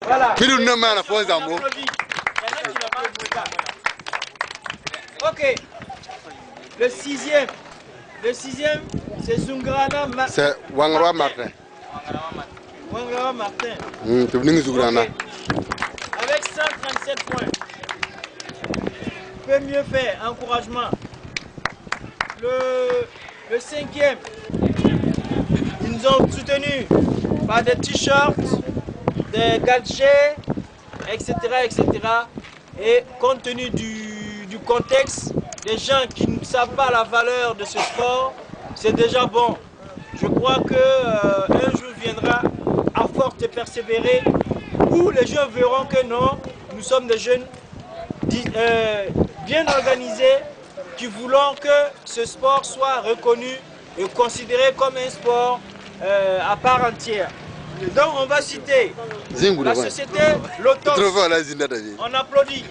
Voilà. Ok. Le sixième, c'est Zungrana Martin. C'est Wangrawa Martin. Wangrawa Martin. Okay. Avec 137 points. Peut mieux faire, encouragement. Le cinquième, ils nous ont soutenus par des t-shirts, des gadgets, etc., etc. Et compte tenu du contexte, des gens qui ne savent pas la valeur de ce sport, c'est déjà bon. Je crois qu'un jour viendra, à force de persévérer, où les gens verront que non, nous sommes des jeunes bien organisés, qui voulons que ce sport soit reconnu et considéré comme un sport à part entière. Donc on va citer la société Lotos. On applaudit.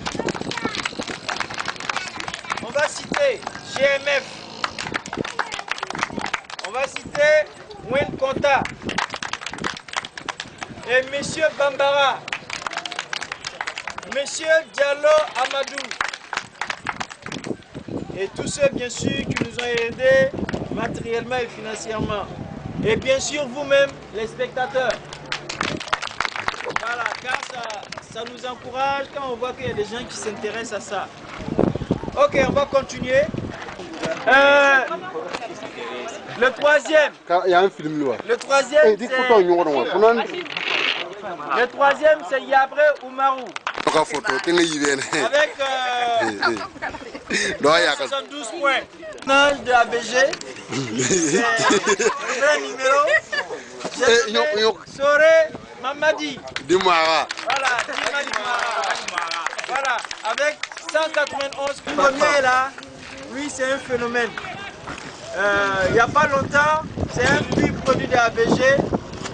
On va citer GMF. On va citer Wen Konta. Et Monsieur Bambara. Monsieur Diallo Amadou. Et tous ceux bien sûr qui nous ont aidés matériellement et financièrement. Et bien sûr vous-même, les spectateurs. Voilà, car ça nous encourage quand on voit qu'il y a des gens qui s'intéressent à ça. Ok, on va continuer. Le troisième. Il y a un film là. Le troisième, c'est Yabré Oumarou. Avec 72 points. Nage de ABG. Le numéro. Soré Mamadi. Dimara. Voilà, Dimara. Voilà, avec 191 points. Le premier là, lui c'est un phénomène. Il n'y a pas longtemps, c'est un puits produit de ABG.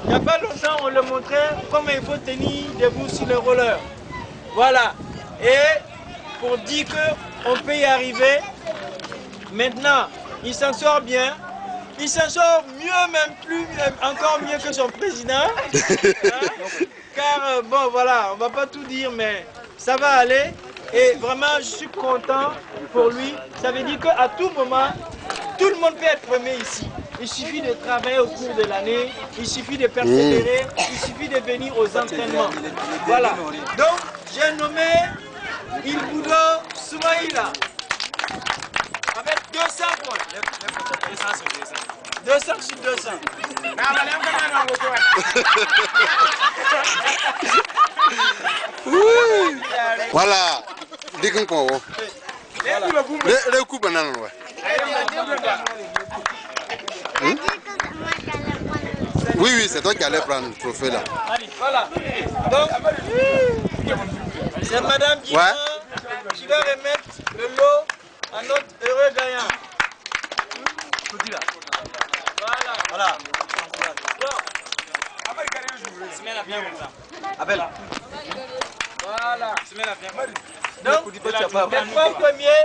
Il n'y a pas longtemps, on le montrait comment il faut tenir debout sur le roller. Voilà. Et pour dire qu'on peut y arriver, maintenant, il s'en sort bien. Il s'en sort mieux, encore mieux que son président. Hein? Car, bon, voilà, on ne va pas tout dire, mais ça va aller. Et vraiment, je suis content pour lui. Ça veut dire qu'à tout moment, tout le monde peut être premier ici. Il suffit de travailler au cours de l'année, il suffit de persévérer, il suffit de venir aux entraînements. Voilà. Donc, j'ai nommé Ilboudo Soumaïla avec 200 points. 200 sur 200. Voilà. Dis-moi quoi. Le coup banane. Oui, c'est toi qui allais prendre le trophée là. Voilà. Donc, c'est Madame Dima qui va remettre le lot à notre heureux gagnant. Voilà. Voilà. Donc, les trois premiers